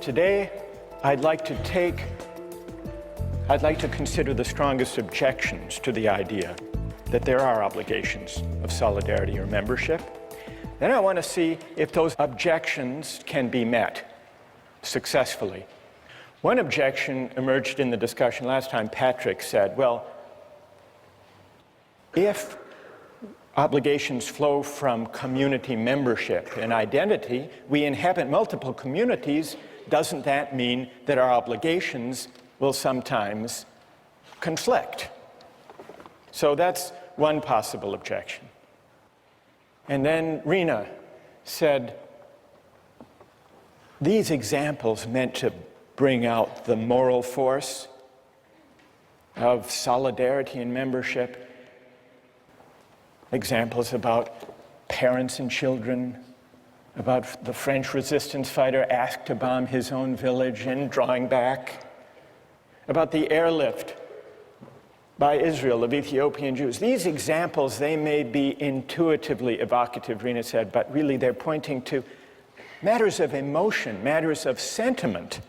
Today, I'd like to consider the strongest objections to the idea that there are obligations of solidarity or membership. Then I want to see if those objections can be met successfully. One objection emerged in the discussion last time. Patrick said, well, if obligations flow from community membership and identity, we inhabit multiple communities, doesn't that mean that our obligations will sometimes conflict? So that's one possible objection. And then Rena said, these examples meant to bring out the moral force of solidarity and membership. Examples about parents and children, about the French resistance fighter asked to bomb his own village and drawing back, about the airlift by Israel of Ethiopian Jews. These examples, they may be intuitively evocative, Rena said, but really they're pointing to matters of emotion, matters of sentiment,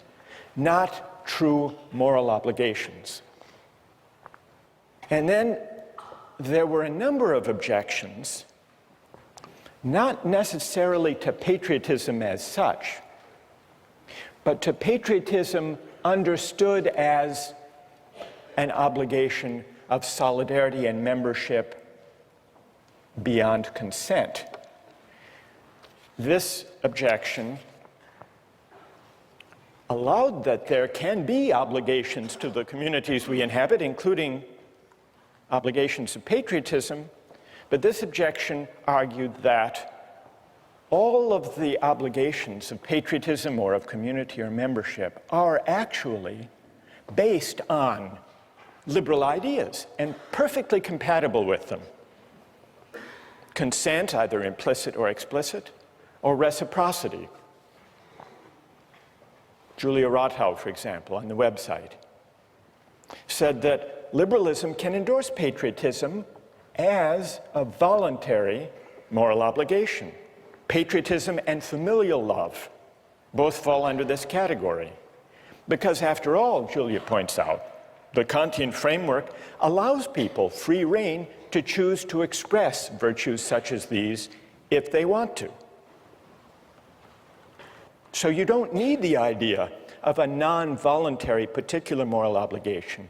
not true moral obligations. And then there were a number of objections, not necessarily to patriotism as such, but to patriotism understood as an obligation of solidarity and membership beyond consent. This objection allowed that there can be obligations to the communities we inhabit, including obligations of patriotism, but this objection argued that all of the obligations of patriotism or of community or membership are actually based on liberal ideas and perfectly compatible with them. Consent, either implicit or explicit, or reciprocity. Julia Rothau, for example, on the website, said that liberalism can endorse patriotism as a voluntary moral obligation. Patriotism and familial love both fall under this category. Because after all, Julia points out, the Kantian framework allows people free rein to choose to express virtues such as these if they want to. So you don't need the idea of a non-voluntary particular moral obligation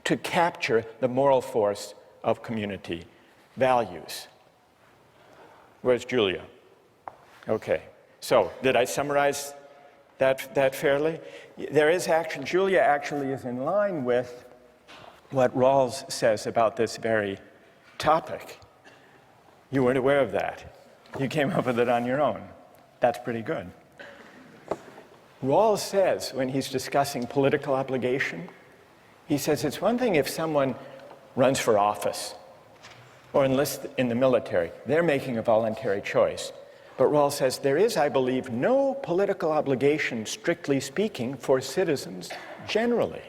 to capture the moral force of community values. Where's Julia? Okay, so did I summarize that fairly? There is action. Julia actually is in line with what Rawls says about this very topic. You weren't aware of that. You came up with it on your own. That's pretty good. Rawls says, when he's discussing political obligation, he says it's one thing if someone runs for office or enlists in the military. They're making a voluntary choice. But Rawls says there is, I believe, no political obligation, strictly speaking, for citizens generally,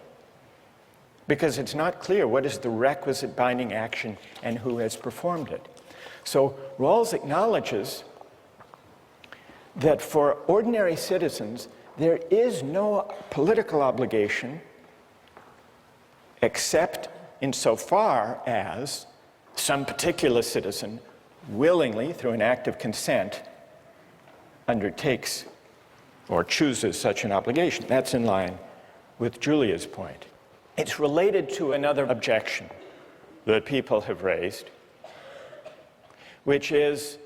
because it's not clear what is the requisite binding action and who has performed it. So Rawls acknowledges that for ordinary citizens, there is no political obligation except insofar as some particular citizen willingly, through an act of consent, undertakes or chooses such an obligation. That's in line with Julia's point. It's related to another objection that people have raised, which is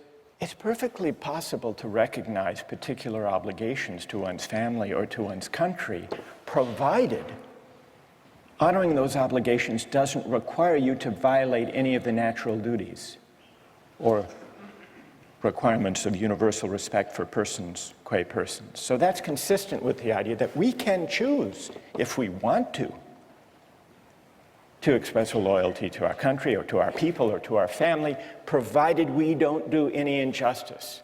it's perfectly possible to recognize particular obligations to one's family or to one's country, provided honoring those obligations doesn't require you to violate any of the natural duties or requirements of universal respect for persons qua persons. So that's consistent with the idea that we can choose, if we want to express a loyalty to our country or to our people or to our family, provided we don't do any injustice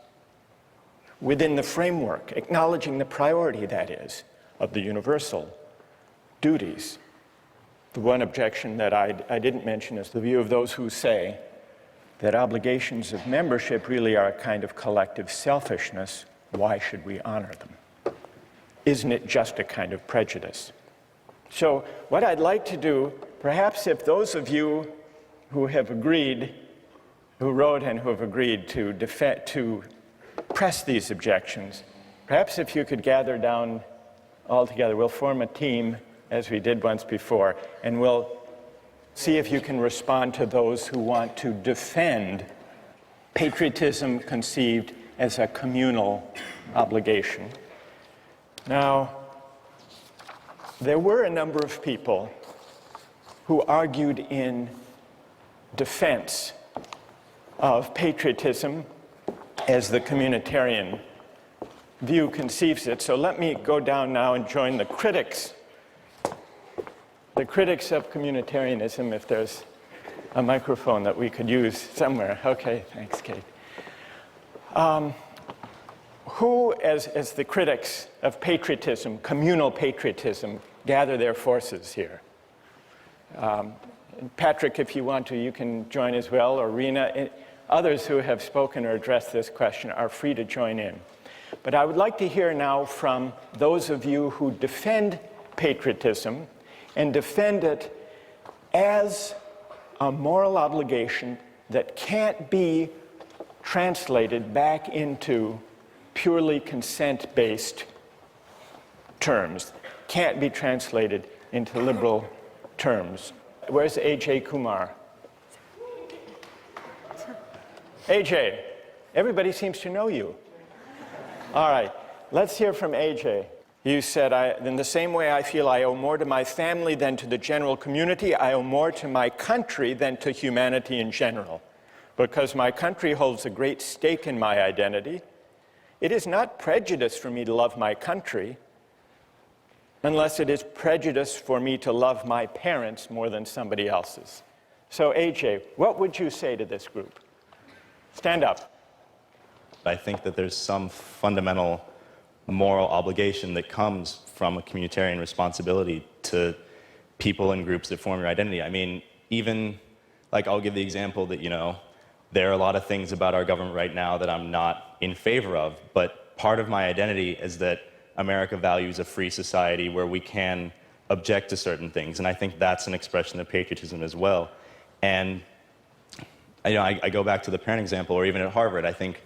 within the framework, acknowledging the priority, that is, of the universal duties. The one objection that I didn't mention is the view of those who say that obligations of membership really are a kind of collective selfishness. Why should we honor them? isn't it just a kind of prejudice? So what I'd like to do, perhaps if those of you who have agreed, who wrote and who have agreed to press these objections, perhaps if you could gather down all together, we'll form a team as we did once before, and we'll see if you can respond to those who want to defend patriotism conceived as a communal obligation. Now, there were a number of people who argued in defense of patriotism as the communitarian view conceives it. So let me go down now and join the critics of communitarianism, if there's a microphone that we could use somewhere. Okay, thanks, Kate. Who, as the critics of patriotism, communal patriotism, gather their forces here? Patrick, if you want to, you can join as well, or Rena. Others who have spoken or addressed this question are free to join in. But I would like to hear now from those of you who defend patriotism and defend it as a moral obligation that can't be translated back into purely consent-based terms, can't be translated into liberal terms. Where's A.J. Kumar? A.J., everybody seems to know you. All right, let's hear from A.J. You said, in the same way I feel I owe more to my family than to the general community, I owe more to my country than to humanity in general. Because my country holds a great stake in my identity, it is not prejudice for me to love my country, unless it is prejudice for me to love my parents more than somebody else's. So AJ, what would you say to this group? Stand up. I think that there's some fundamental moral obligation that comes from a communitarian responsibility to people and groups that form your identity. I mean, even, like, I'll give the example that, there are a lot of things about our government right now that I'm not in favor of, but part of my identity is that America values a free society where we can object to certain things, and I think that's an expression of patriotism as well. And I go back to the parent example, or even at Harvard, I think,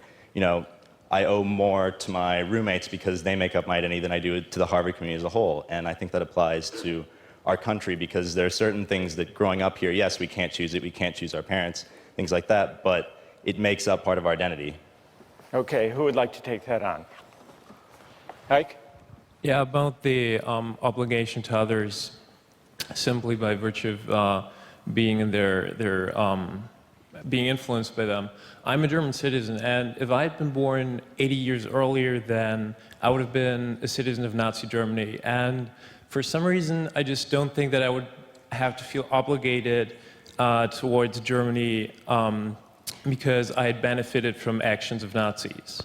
I owe more to my roommates because they make up my identity than I do to the Harvard community as a whole, and I think that applies to our country because there are certain things that growing up here, yes, we can't choose it, we can't choose our parents, things like that, but it makes up part of our identity. Okay, who would like to take that on? Ike? Yeah, about the obligation to others simply by virtue of being in being influenced by them. I'm a German citizen, and if I had been born 80 years earlier, then I would have been a citizen of Nazi Germany. And for some reason, I just don't think that I would have to feel obligated towards Germany because I had benefited from actions of Nazis.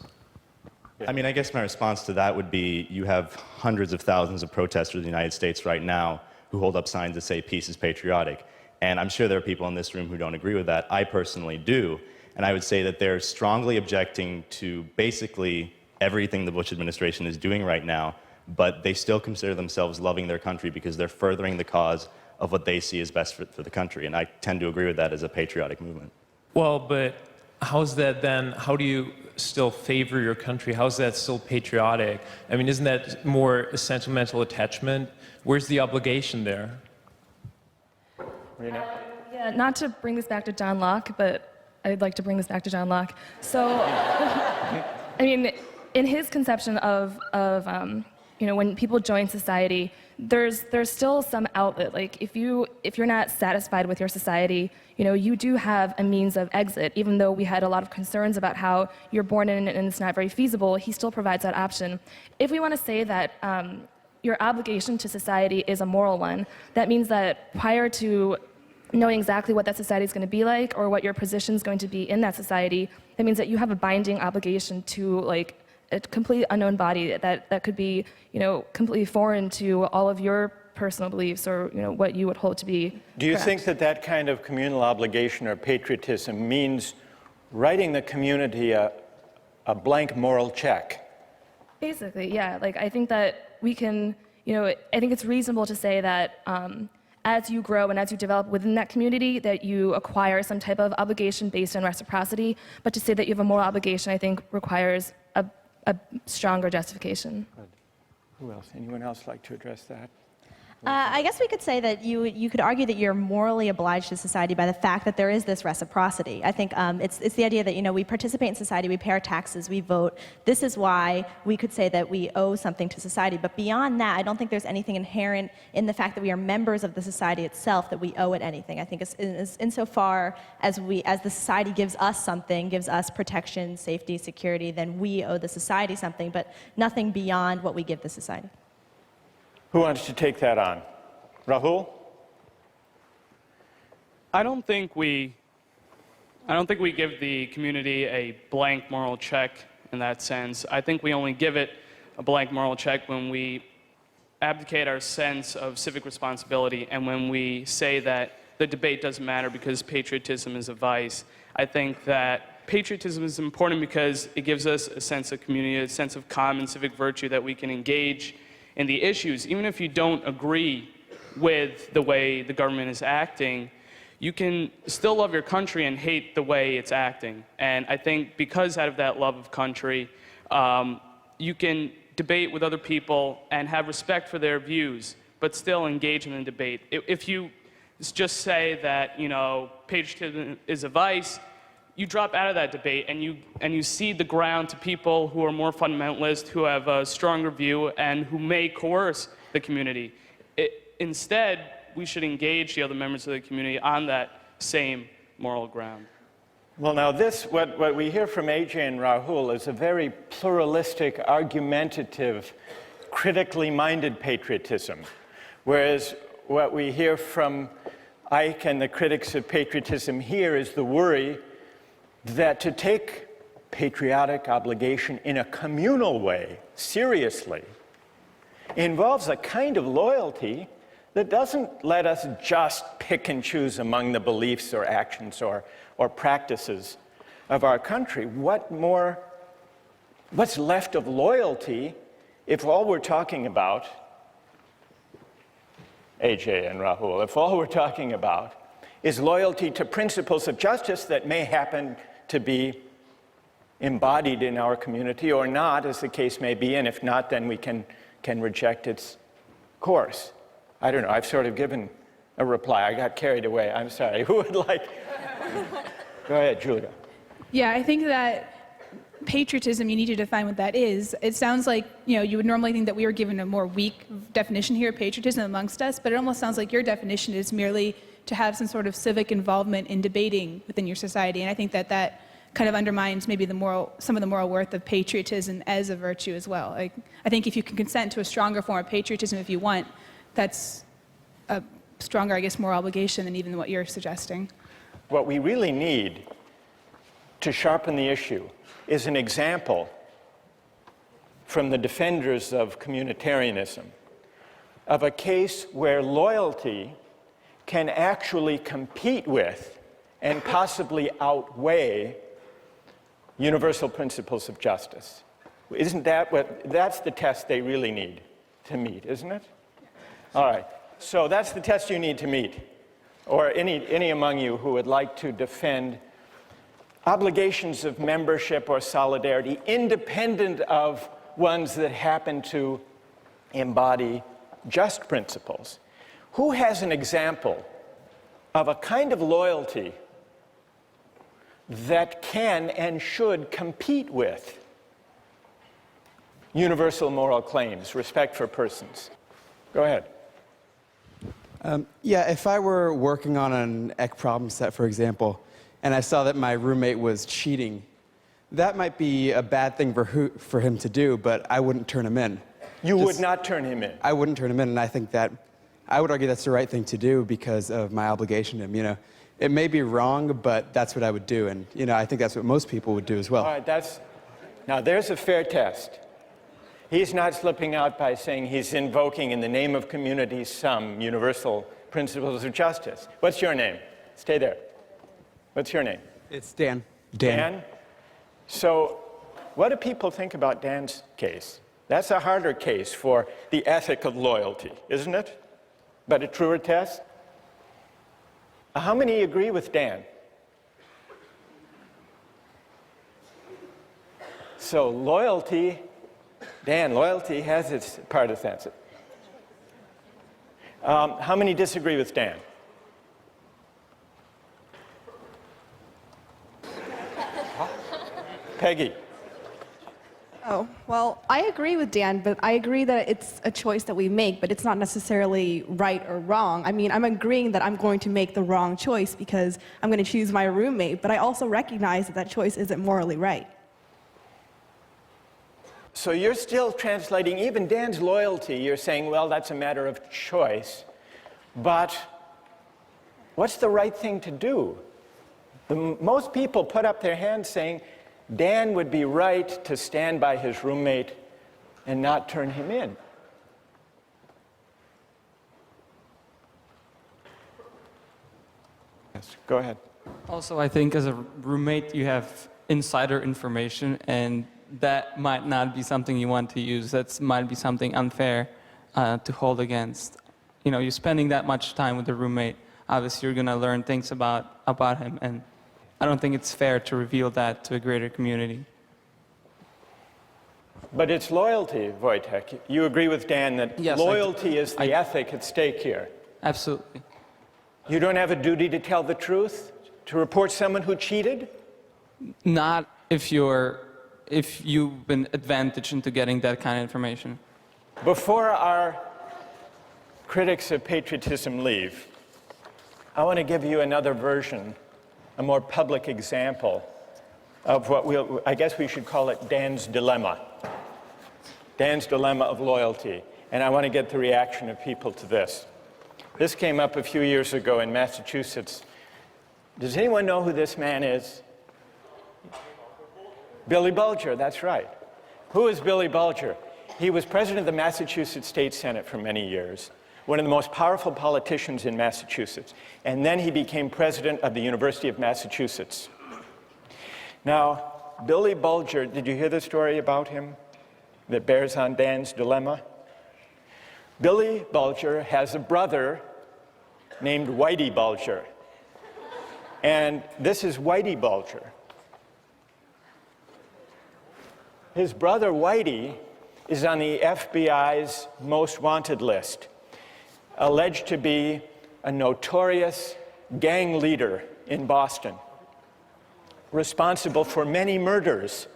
I mean, I guess my response to that would be you have hundreds of thousands of protesters in the United States right now who hold up signs that say peace is patriotic. And I'm sure there are people in this room who don't agree with that. I personally do. And I would say that they're strongly objecting to basically everything the Bush administration is doing right now, but they still consider themselves loving their country because they're furthering the cause of what they see as best for the country. And I tend to agree with that as a patriotic movement. Well, but how's that then? How do you still favor your country? How's that still patriotic? I mean, isn't that more a sentimental attachment? Where's the obligation there? Yeah, not to bring this back to John Locke, but I'd like to bring this back to John Locke. So, I mean, in his conception of when people join society, there's still some outlet. Like if you're not satisfied with your society, you do have a means of exit. Even though we had a lot of concerns about how you're born in and it's not very feasible, he still provides that option. If we want to say that your obligation to society is a moral one, that means that prior to knowing exactly what that society is going to be like or what your position is going to be in that society, that means that you have a binding obligation to like a completely unknown body that could be, completely foreign to all of your personal beliefs or, what you would hold to be Do you correct. think that kind of communal obligation or patriotism means writing the community a blank moral check? Basically, yeah. Like, I think that we can, I think it's reasonable to say that as you grow and as you develop within that community, that you acquire some type of obligation based on reciprocity. But to say that you have a moral obligation, I think, requires a stronger justification. Good. Who else? Anyone else like to address that? I guess we could say that you could argue that you're morally obliged to society by the fact that there is this reciprocity. I think it's the idea that we participate in society, we pay our taxes, we vote. This is why we could say that we owe something to society. But beyond that, I don't think there's anything inherent in the fact that we are members of the society itself that we owe it anything. I think it's insofar as the society gives us something, gives us protection, safety, security, then we owe the society something, but nothing beyond what we give the society. Who wants to take that on? Rahul? I don't think we give the community a blank moral check in that sense. I think we only give it a blank moral check when we abdicate our sense of civic responsibility and when we say that the debate doesn't matter because patriotism is a vice. I think that patriotism is important because it gives us a sense of community, a sense of common civic virtue that we can engage in the issues. Even if you don't agree with the way the government is acting, you can still love your country and hate the way it's acting. And I think because out of that love of country, you can debate with other people and have respect for their views, but still engage in a debate. If you just say that, patriotism is a vice, you drop out of that debate and you cede the ground to people who are more fundamentalist, who have a stronger view, and who may coerce the community. Instead, we should engage the other members of the community on that same moral ground. Well, now what we hear from AJ and Rahul is a very pluralistic, argumentative, critically minded patriotism, whereas what we hear from Ike and the critics of patriotism here is the worry that to take patriotic obligation in a communal way, seriously, involves a kind of loyalty that doesn't let us just pick and choose among the beliefs or actions or practices of our country. What's left of loyalty if all we're talking about, AJ and Rahul, if all we're talking about is loyalty to principles of justice that may happen to be embodied in our community or not, as the case may be, and if not, then we can reject its course. I don't know, I've sort of given a reply. I got carried away, I'm sorry. Who would like? Go ahead, Julia. Yeah, I think that patriotism, you need to define what that is. It sounds like, you would normally think that we were given a more weak definition here of patriotism amongst us, but it almost sounds like your definition is merely to have some sort of civic involvement in debating within your society. And I think that kind of undermines maybe some of the moral worth of patriotism as a virtue as well. I think if you can consent to a stronger form of patriotism if you want, that's a stronger, I guess, moral obligation than even what you're suggesting. What we really need to sharpen the issue is an example from the defenders of communitarianism of a case where loyalty can actually compete with and possibly outweigh universal principles of justice. Isn't that's the test they really need to meet, isn't it? All right, so that's the test you need to meet, or any among you who would like to defend obligations of membership or solidarity independent of ones that happen to embody just principles. Who has an example of a kind of loyalty that can and should compete with universal moral claims, respect for persons? Go ahead. Yeah, if I were working on an EC problem set, for example, and I saw that my roommate was cheating, that might be a bad thing for him to do, but I wouldn't turn him in. You would not turn him in? I wouldn't turn him in, and I think that I would argue that's the right thing to do because of my obligation to him. It may be wrong, but that's what I would do, and I think that's what most people would do as well. All right, now there's a fair test. He's not slipping out by saying he's invoking in the name of community some universal principles of justice. What's your name? Stay there. What's your name? It's Dan. Dan? So what do people think about Dan's case? That's a harder case for the ethic of loyalty, isn't it? But a truer test? How many agree with Dan? So loyalty, Dan, loyalty has its partisans. How many disagree with Dan? Peggy. Oh, well, I agree with Dan, but I agree that it's a choice that we make, but it's not necessarily right or wrong. I mean, I'm agreeing that I'm going to make the wrong choice because I'm going to choose my roommate, but I also recognize that that choice isn't morally right. So you're still translating even Dan's loyalty. You're saying, well, that's a matter of choice. But what's the right thing to do? Most people put up their hands saying, Dan would be right to stand by his roommate and not turn him in. Yes, go ahead. Also, I think as a roommate, you have insider information, and that might not be something you want to use. That might be something unfair to hold against. You know, you're spending that much time with a roommate. Obviously, you're going to learn things about him, and I don't think it's fair to reveal that to a greater community. But it's loyalty, Wojtek. You agree with Dan that Yes, loyalty is the ethic at stake here. Absolutely. You don't have a duty to tell the truth, to report someone who cheated? Not if you've been advantaged into getting that kind of information. Before our critics of patriotism leave, I want to give you another version, a more public example of what I guess we should call it Dan's dilemma. Dan's dilemma of loyalty. And I want to get the reaction of people to this. This came up a few years ago in Massachusetts. Does anyone know who this man is? Billy Bulger, that's right. Who is Billy Bulger? He was president of the Massachusetts State Senate for many years, one of the most powerful politicians in Massachusetts. And then he became president of the University of Massachusetts. Now, Billy Bulger, did you hear the story about him that bears on Dan's dilemma? Billy Bulger has a brother named Whitey Bulger. And this is Whitey Bulger. His brother Whitey is on the FBI's most wanted list, alleged to be a notorious gang leader in Boston, responsible for many murders,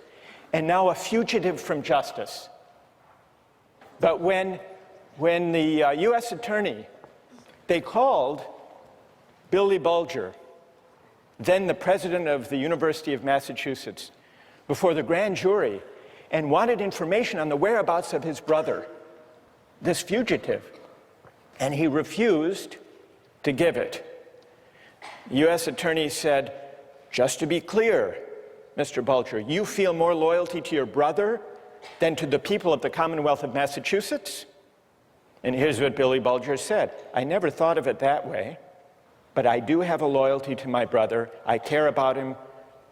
and now a fugitive from justice. But when the U.S. attorney, they called Billy Bulger, then the president of the University of Massachusetts, before the grand jury and wanted information on the whereabouts of his brother, this fugitive, and he refused to give it. The U.S. attorney said, just to be clear, Mr. Bulger, you feel more loyalty to your brother than to the people of the Commonwealth of Massachusetts? And here's what Billy Bulger said. I never thought of it that way, but I do have a loyalty to my brother. I care about him.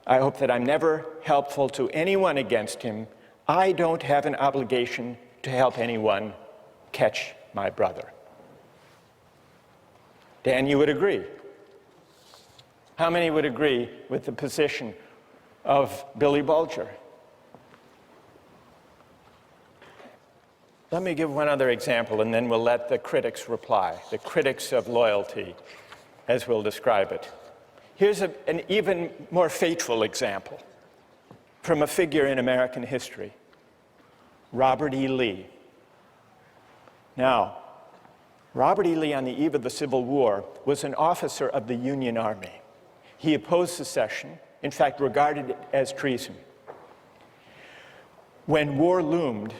I hope that I'm never helpful to anyone against him. I don't have an obligation to help anyone catch my brother. Dan, you would agree? How many would agree with the position of Billy Bulger? Let me give one other example, and then we'll let the critics reply, the critics of loyalty, as we'll describe it. Here's an even more fateful example from a figure in American history, Robert E. Lee. Now, Robert E. Lee, on the eve of the Civil War, was an officer of the Union Army. He opposed secession, in fact, regarded it as treason. When war loomed,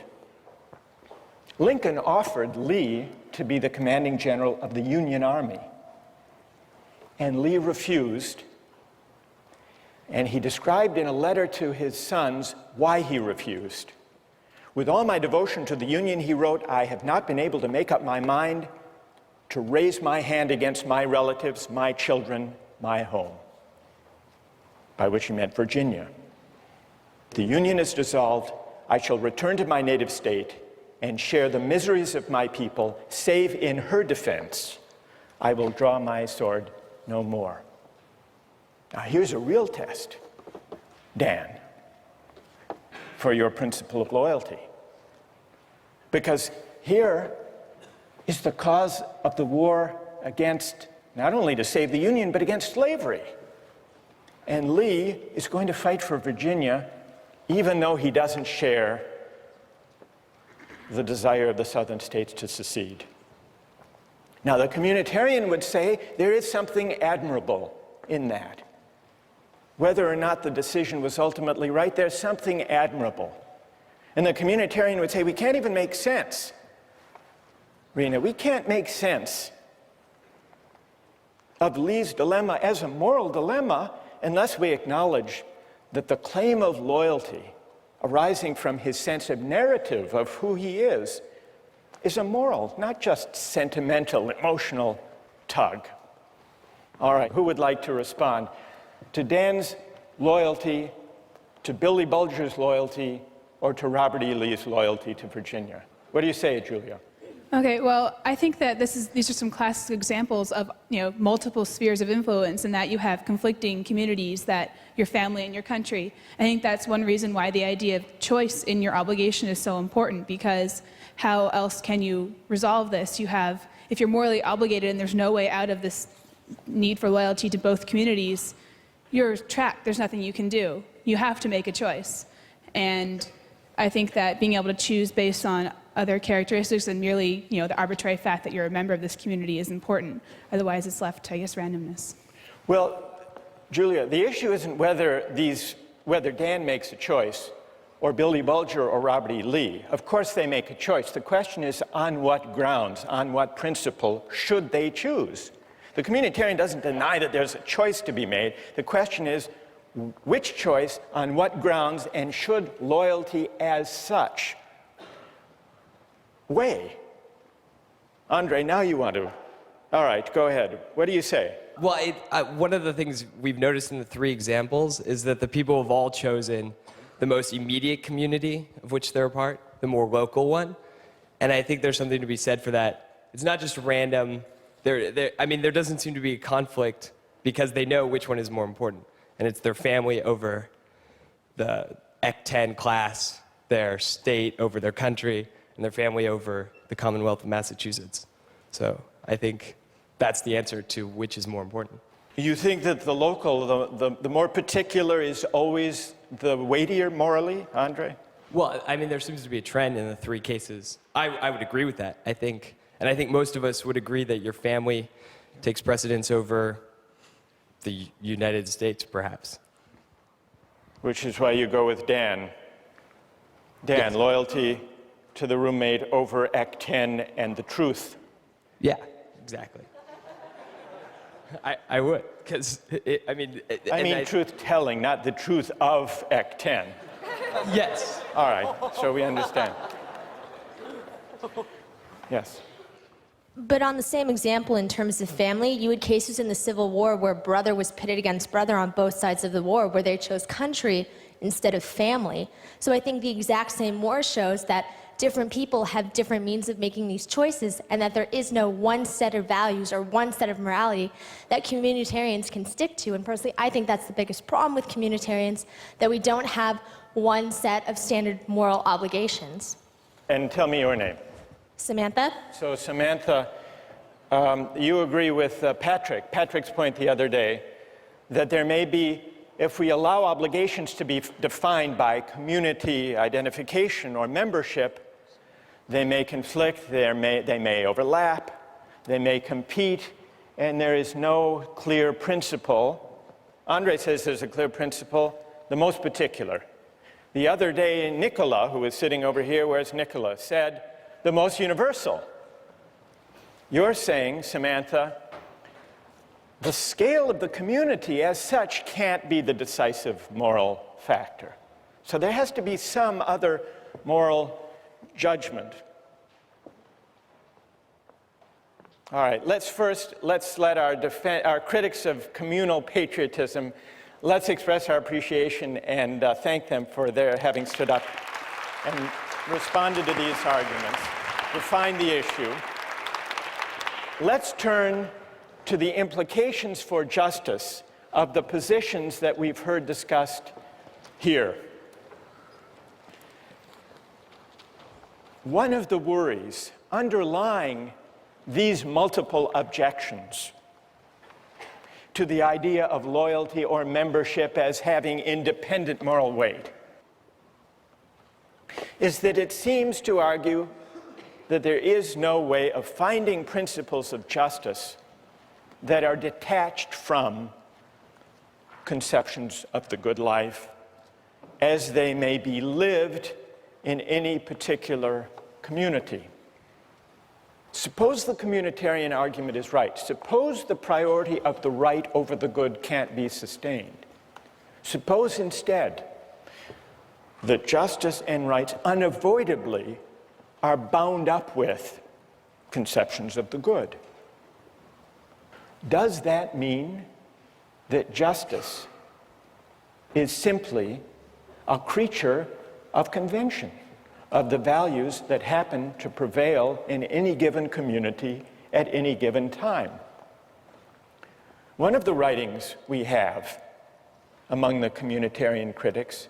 Lincoln offered Lee to be the commanding general of the Union Army. And Lee refused. And he described in a letter to his sons why he refused. With all my devotion to the Union, he wrote, I have not been able to make up my mind to raise my hand against my relatives, my children, my home. By which he meant Virginia. The Union is dissolved. I shall return to my native state and share the miseries of my people, save in her defense, I will draw my sword no more. Now here's a real test, Dan, for your principle of loyalty. Because here is the cause of the war against, not only to save the Union, but against slavery. And Lee is going to fight for Virginia, even though he doesn't share the desire of the southern states to secede. Now, the communitarian would say there is something admirable in that. Whether or not the decision was ultimately right, there's something admirable. And the communitarian would say, we can't even make sense. Rena, we can't make sense of Lee's dilemma as a moral dilemma unless we acknowledge that the claim of loyalty arising from his sense of narrative of who he is a moral, not just sentimental, emotional tug. All right, who would like to respond to Dan's loyalty, to Billy Bulger's loyalty, or to Robert E. Lee's loyalty to Virginia? What do you say, Julia? Okay, well, I think that these are some classic examples of multiple spheres of influence, and that you have conflicting communities, that your family and your country. I think that's one reason why the idea of choice in your obligation is so important, because how else can you resolve this? If you're morally obligated and there's no way out of this need for loyalty to both communities, you're trapped. There's nothing you can do. You have to make a choice. And I think that being able to choose based on other characteristics than merely, the arbitrary fact that you're a member of this community is important. Otherwise, it's left to, randomness. Well, Julia, the issue isn't whether Dan makes a choice, or Billy Bulger or Robert E. Lee. Of course they make a choice. The question is, on what grounds, on what principle should they choose? The communitarian doesn't deny that there's a choice to be made. The question is, which choice, on what grounds, and should loyalty as such weigh? Andre, now you want to. All right, go ahead. What do you say? Well, one of the things we've noticed in the three examples is that the people have all chosen the most immediate community of which they're a part, the more local one. And I think there's something to be said for that. It's not just random. There doesn't seem to be a conflict because they know which one is more important. And it's their family over the Ec-10 class, their state over their country, and their family over the Commonwealth of Massachusetts. So I think that's the answer to which is more important. You think that the local, the more particular is always the weightier morally, Andre? Well, there seems to be a trend in the three cases. I would agree with that, I think. And I think most of us would agree that your family takes precedence over the United States, perhaps. Which is why you go with Dan. Dan, yes. Loyalty to the roommate over Ec-10 and the truth. Yeah, exactly. I would, because, truth-telling, not the truth of Ec-10. Yes. All right, so we understand. Yes. But on the same example, in terms of family, you had cases in the Civil War where brother was pitted against brother on both sides of the war, where they chose country instead of family. So I think the exact same war shows that different people have different means of making these choices, and that there is no one set of values or one set of morality that communitarians can stick to. And personally, I think that's the biggest problem with communitarians, that we don't have one set of standard moral obligations. And tell me your name. Samantha? So Samantha, you agree with Patrick's point the other day, that there may be, if we allow obligations to be defined by community identification or membership, they may conflict, they may overlap, they may compete, and there is no clear principle. Andre says there's a clear principle, the most particular. The other day, Nicola, who is sitting over here, where's Nicola, said the most universal. You're saying, Samantha, the scale of the community as such can't be the decisive moral factor. So there has to be some other moral judgment. All right, let's let our critics of communal patriotism, let's express our appreciation and thank them for their having stood up. and responded to these arguments, defined the issue. Let's turn to the implications for justice of the positions that we've heard discussed here. One of the worries underlying these multiple objections to the idea of loyalty or membership as having independent moral weight is that it seems to argue that there is no way of finding principles of justice that are detached from conceptions of the good life as they may be lived in any particular community. Suppose the communitarian argument is right. Suppose the priority of the right over the good can't be sustained. Suppose instead that justice and rights unavoidably are bound up with conceptions of the good. Does that mean that justice is simply a creature of convention, of the values that happen to prevail in any given community at any given time? One of the writings we have among the communitarian critics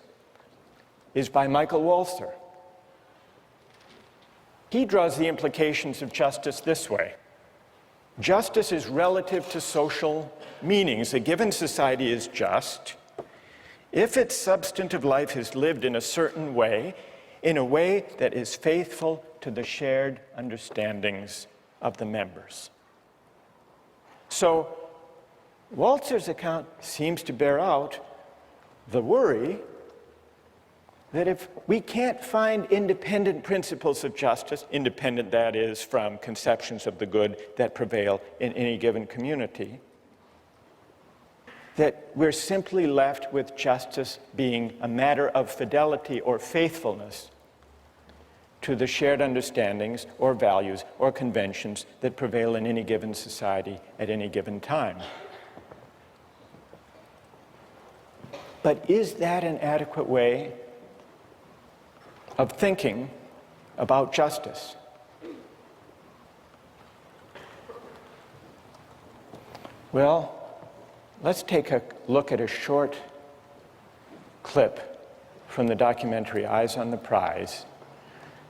is by Michael Walzer. He draws the implications of justice this way. Justice is relative to social meanings. A given society is just if its substantive life is lived in a certain way, in a way that is faithful to the shared understandings of the members. So, Walzer's account seems to bear out the worry that if we can't find independent principles of justice, independent, that is, from conceptions of the good that prevail in any given community, that we're simply left with justice being a matter of fidelity or faithfulness to the shared understandings or values or conventions that prevail in any given society at any given time. But is that an adequate way of thinking about justice? Well, let's take a look at a short clip from the documentary Eyes on the Prize.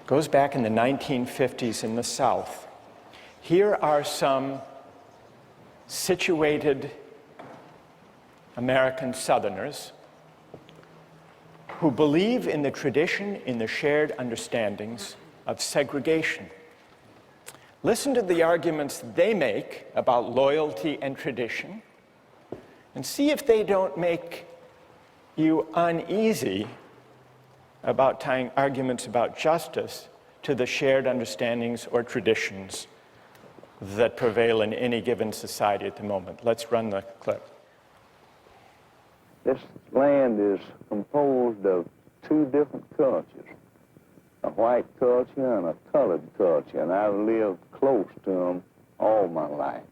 It goes back in the 1950s in the South. Here are some situated American Southerners who believe in the tradition, in the shared understandings of segregation. Listen to the arguments they make about loyalty and tradition, and see if they don't make you uneasy about tying arguments about justice to the shared understandings or traditions that prevail in any given society at the moment. Let's run the clip. This land is composed of two different cultures, a white culture and a colored culture, and I've lived close to them all my life.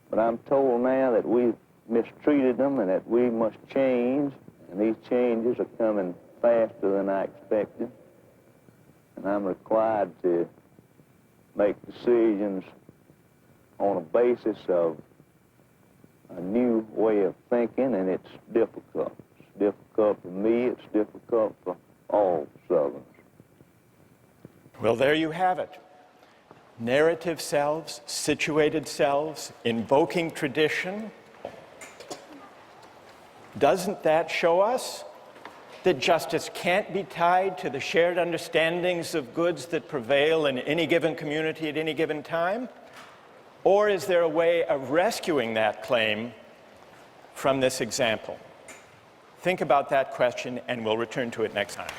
But I'm told now that we've mistreated them and that we must change, and these changes are coming faster than I expected, and I'm required to make decisions on a basis of a new way of thinking, and it's difficult. It's difficult for me, it's difficult for all Southerners. Well, there you have it. Narrative selves, situated selves, invoking tradition. Doesn't that show us that justice can't be tied to the shared understandings of goods that prevail in any given community at any given time? Or is there a way of rescuing that claim from this example? Think about that question, and we'll return to it next time.